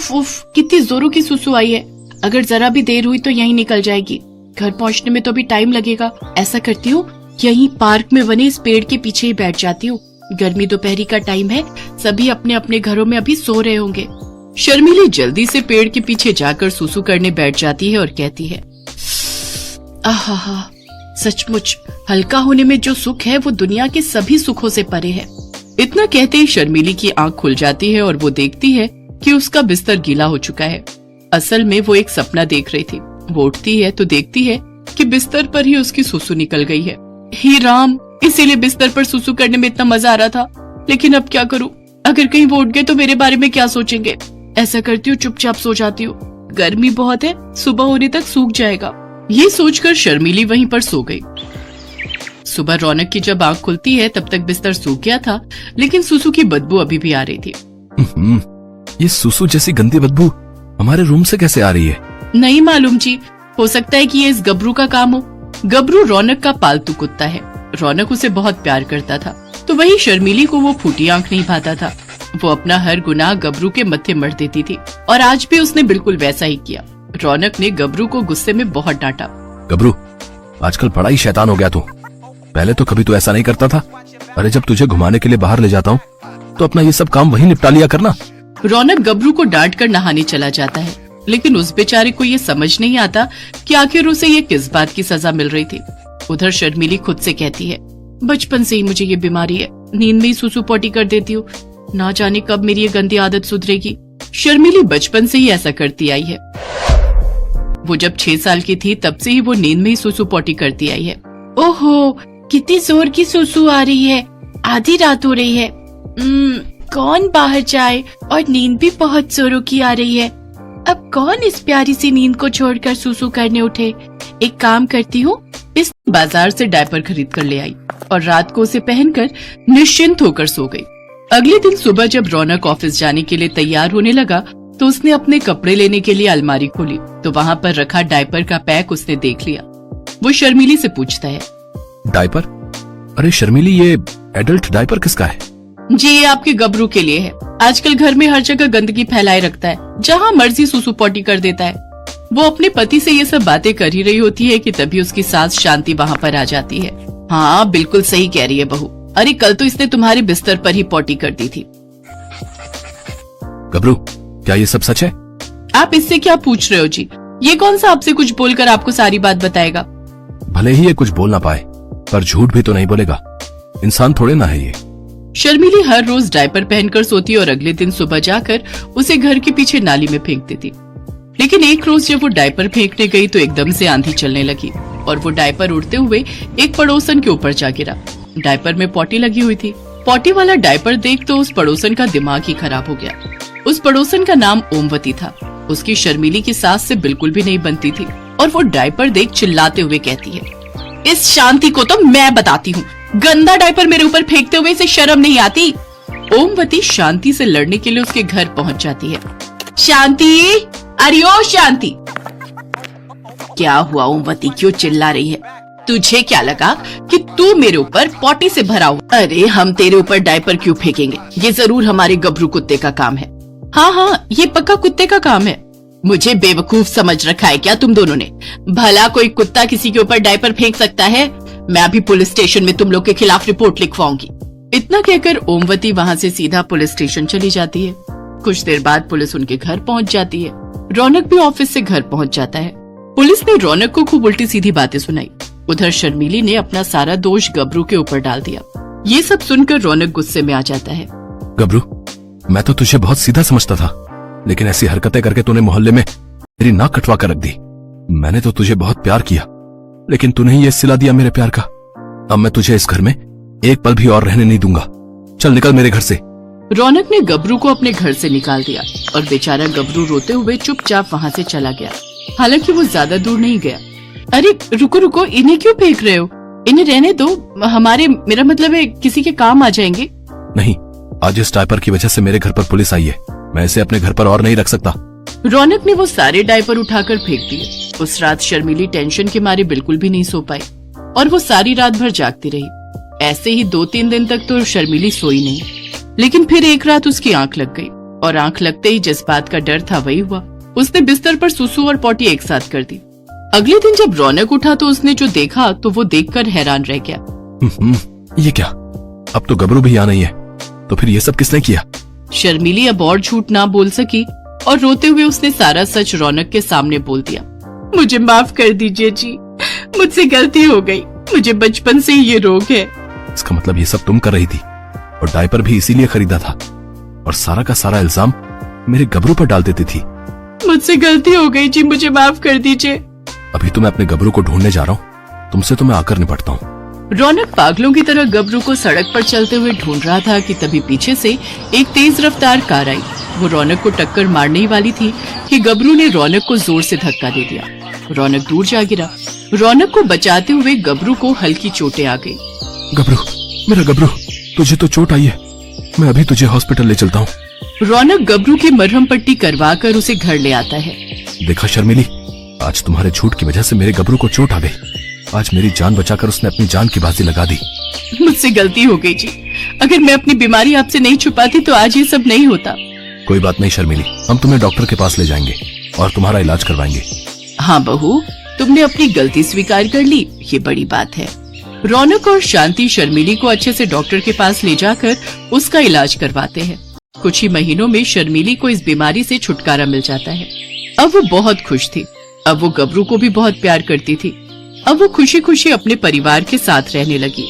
उफ उफ, कितनी जोरों की सुसु आई है। अगर जरा भी देर हुई तो यहीं निकल जाएगी। घर पहुंचने में तो अभी टाइम लगेगा। ऐसा करती हूँ, यहीं पार्क में बने इस पेड़ के पीछे ही बैठ जाती हूँ। गर्मी दोपहरी का टाइम है, सभी अपने अपने घरों में अभी सो रहे होंगे। शर्मिली जल्दी से पेड़ के पीछे जाकर सुसु करने बैठ जाती है और कहती है, आहा, सचमुच हल्का होने में जो सुख है वो दुनिया के सभी सुखों से परे है। इतना कहते ही शर्मिली की आंख खुल जाती है और वो देखती है कि उसका बिस्तर गीला हो चुका है। असल में वो एक सपना देख रही थी। वो उठती है तो देखती है कि बिस्तर पर ही उसकी सुसु निकल गई है। हे राम, इसीलिए बिस्तर पर सुसु करने में इतना मजा आ रहा था। लेकिन अब क्या करूं? अगर कहीं वो उठ गए तो मेरे बारे में क्या सोचेंगे? ऐसा करती हूँ, चुपचाप सो जाती हूँ। गर्मी बहुत है, सुबह होने तक सूख जाएगा। ये सोचकर शर्मिली वहीं पर सो गई। सुबह रौनक की जब आंख खुलती है तब तक बिस्तर सूख गया था, लेकिन सुसु की बदबू अभी भी आ रही थी। ये सुसु जैसी गंदी बदबू हमारे रूम से कैसे आ रही है? नहीं मालूम जी, हो सकता है कि ये इस गबरू का काम हो। गबरू रौनक का पालतू कुत्ता है। रौनक उसे बहुत प्यार करता था, तो वही शर्मिली को वो फूटी आंख नहीं भाता था। वो अपना हर गुनाह गबरू के मत्थे मढ़ देती थी और आज भी उसने बिल्कुल वैसा ही किया। रौनक ने गबरू को गुस्से में बहुत डांटा। गबरू, आजकल बड़ा ही शैतान हो गया तू। पहले तो कभी तू ऐसा नहीं करता था। अरे जब तुझे घुमाने के लिए बाहर ले जाता हूँ तो अपना ये सब काम वहीं निपटा लिया करना। रौनक गबरू को डांट कर नहाने चला जाता है, लेकिन उस बेचारे को ये समझ नहीं आता कि आखिर उसे ये किस बात की सजा मिल रही थी। उधर शर्मिली खुद से कहती है, बचपन से ही मुझे ये बीमारी है, नींद में ही सुसु पोटी कर देती हूँ। ना जाने कब मेरी ये गंदी आदत सुधरेगी। शर्मिली बचपन से ही ऐसा करती आई है। वो जब 6 साल की थी तब से ही वो नींद में ही सुसु पोटी करती आई है। ओहो, कितनी जोर की सुसु आ रही है। आधी रात हो रही है। कौन बाहर जाए, और नींद भी बहुत जोरों की आ रही है। अब कौन इस प्यारी सी नींद को छोड़कर सुसु करने उठे। एक काम करती हूँ, इस बाजार से डायपर खरीद कर ले आई और रात को उसे पहनकर निश्चिंत होकर सो गई। अगले दिन सुबह जब रौनक ऑफिस जाने के लिए तैयार होने लगा तो उसने अपने कपड़े लेने के लिए अलमारी खोली तो वहाँ पर रखा डायपर का पैक उसने देख लिया। वो शर्मिली से पूछता है, डायपर? अरे शर्मिली, ये एडल्ट डायपर किसका है? जी, ये आपके गबरू के लिए है। आजकल घर में हर जगह गंदगी फैलाए रखता है, जहाँ मर्जी सुसु पोटी कर देता है। वो अपने पति से ये सब बातें कर ही रही होती है कि तभी उसकी सास शांति वहाँ पर आ जाती है। हाँ, बिल्कुल सही कह रही है बहू। अरे कल तो इसने तुम्हारे बिस्तर पर ही पोटी कर दी थी। गबरू, क्या ये सब सच है? आप इससे क्या पूछ रहे हो जी? ये कौन सा आपसे कुछ बोलकर आपको सारी बात बताएगा? भले ही ये कुछ बोल ना पाए, पर झूठ भी तो नहीं बोलेगा। इंसान थोड़े ना है ये। शर्मिली हर रोज डायपर पहनकर सोती और अगले दिन सुबह जाकर उसे घर के पीछे नाली में फेंक देती। लेकिन एक रोज जब वो डायपर फेंकने गई तो एकदम से आंधी चलने लगी और वो डायपर उड़ते हुए एक पड़ोसन के ऊपर जा गिरा। डायपर में पोटी लगी हुई थी। पोटी वाला डायपर देख तो उस पड़ोसन का दिमाग ही खराब हो गया। उस पड़ोसन का नाम ओमवती था। उसकी शर्मिली की सास से बिल्कुल भी नहीं बनती थी और वो डायपर देख चिल्लाते हुए कहती है, इस शांति को तो मैं बताती हूँ, गंदा डायपर मेरे ऊपर फेंकते हुए इसे शर्म नहीं आती। ओमवती शांति से लड़ने के लिए उसके घर पहुंच जाती है। शांति, अरे ओ शांति! क्या हुआ ओमवती, क्यों चिल्ला रही है? तुझे क्या लगा कि तू मेरे ऊपर पोटी से भरा हुआ? अरे हम तेरे ऊपर डायपर क्यों फेंकेंगे? ये जरूर हमारे गबरू कुत्ते का काम है। हाँ, ये पक्का कुत्ते का काम है। मुझे बेवकूफ समझ रखा है क्या तुम दोनों ने? भला कोई कुत्ता किसी के ऊपर डायपर फेंक सकता है? मैं अभी पुलिस स्टेशन में तुम लोग के खिलाफ रिपोर्ट लिखवाऊंगी। इतना कहकर ओमवती वहाँ से सीधा पुलिस स्टेशन चली जाती है। कुछ देर बाद पुलिस उनके घर पहुँच जाती है। रौनक भी ऑफिस से घर पहुँच जाता है। पुलिस ने रौनक को खूब उल्टी सीधी बातें सुनाई। उधर शर्मिली ने अपना सारा दोष गबरू के ऊपर डाल दिया। ये सब सुनकर रौनक गुस्से में आ जाता है। गबरू, मैं तो तुझे बहुत सीधा समझता था, लेकिन ऐसी हरकतें करके तूने मोहल्ले में मेरी नाक कटवा कर रख दी। मैंने तो तुझे बहुत प्यार किया, लेकिन तूने ही ये सिला दिया मेरे प्यार का। अब मैं तुझे इस घर में एक पल भी और रहने नहीं दूंगा। चल निकल मेरे घर से। रौनक ने गबरू को अपने घर से निकाल दिया और बेचारा गबरू रोते हुए चुपचाप वहाँ से चला गया। हालांकि वो ज्यादा दूर नहीं गया। अरे रुको रुको, इन्हें क्यों फेंक रहे हो? इन्हें रहने दो, मेरा मतलब है किसी के काम आ जाएंगे। नहीं, आज इस डायपर की वजह से मेरे घर पर पुलिस आई है। मैं इसे अपने घर पर और नहीं रख सकता। रौनक ने वो सारे डायपर उठाकर फेंक दिए। उस रात शर्मिली टेंशन के मारे बिल्कुल भी नहीं सो पाई और वो सारी रात भर जागती रही। ऐसे ही 2-3 दिन तक तो शर्मिली सोई नहीं, लेकिन फिर एक रात उसकी आंख लग गई और आंख लगते ही जिस बात का डर था वही हुआ। उसने बिस्तर पर सुसु और पॉटी एक साथ कर दी। अगले दिन जब रौनक उठा तो उसने जो देखा तो वो देखकर हैरान रह गया। ये क्या? अब तो गबरू भी यहाँ नहीं है, तो फिर ये सब किसने किया? शर्मीली अब और झूठ ना बोल सकी और रोते हुए उसने सारा सच रौनक के सामने बोल दिया। मुझे माफ कर दीजिए जी, मुझसे गलती हो गई, मुझे बचपन से ही ये रोग है। इसका मतलब ये सब तुम कर रही थी और डायपर भी इसीलिए खरीदा था और सारा का सारा इल्जाम मेरे गबरू पर डाल देती थी। मुझसे गलती हो गई जी, मुझे माफ कर दीजिए। अभी तो मैं अपने गबरू को ढूंढने जा रहा हूँ, तुमसे तो मैं आकर निपटता हूँ। रौनक पागलों की तरह गबरू को सड़क पर चलते हुए ढूंढ रहा था कि तभी पीछे से एक तेज रफ्तार कार आई। वो रौनक को टक्कर मारने ही वाली थी कि गबरू ने रौनक को जोर से धक्का दे दिया। रौनक दूर जा गिरा। रौनक को बचाते हुए गबरू को हल्की चोटें आ गई। गबरू, मेरा गबरू, तुझे तो चोट आई है, मैं अभी तुझे हॉस्पिटल ले चलता हूँ। रौनक गबरू की मरहम पट्टी करवा कर उसे घर ले आता है। देखा शर्मिली, आज तुम्हारे झूठ की वजह से मेरे गबरू को चोट आ गई। आज मेरी जान बचाकर उसने अपनी जान की बाजी लगा दी। मुझसे गलती हो गई जी, अगर मैं अपनी बीमारी आपसे नहीं छुपाती तो आज ये सब नहीं होता। कोई बात नहीं शर्मिली, हम तुम्हें डॉक्टर के पास ले जाएंगे और तुम्हारा इलाज करवाएंगे। हाँ बहू, तुमने अपनी गलती स्वीकार कर ली, ये बड़ी बात है। रौनक और शांति शर्मिली को अच्छे से डॉक्टर के पास ले जाकर उसका इलाज करवाते हैं। कुछ ही महीनों में शर्मिली को इस बीमारी से छुटकारा मिल जाता है। अब वो बहुत खुश थी। अब वो गबरू को भी बहुत प्यार करती थी। अब वो खुशी खुशी अपने परिवार के साथ रहने लगी।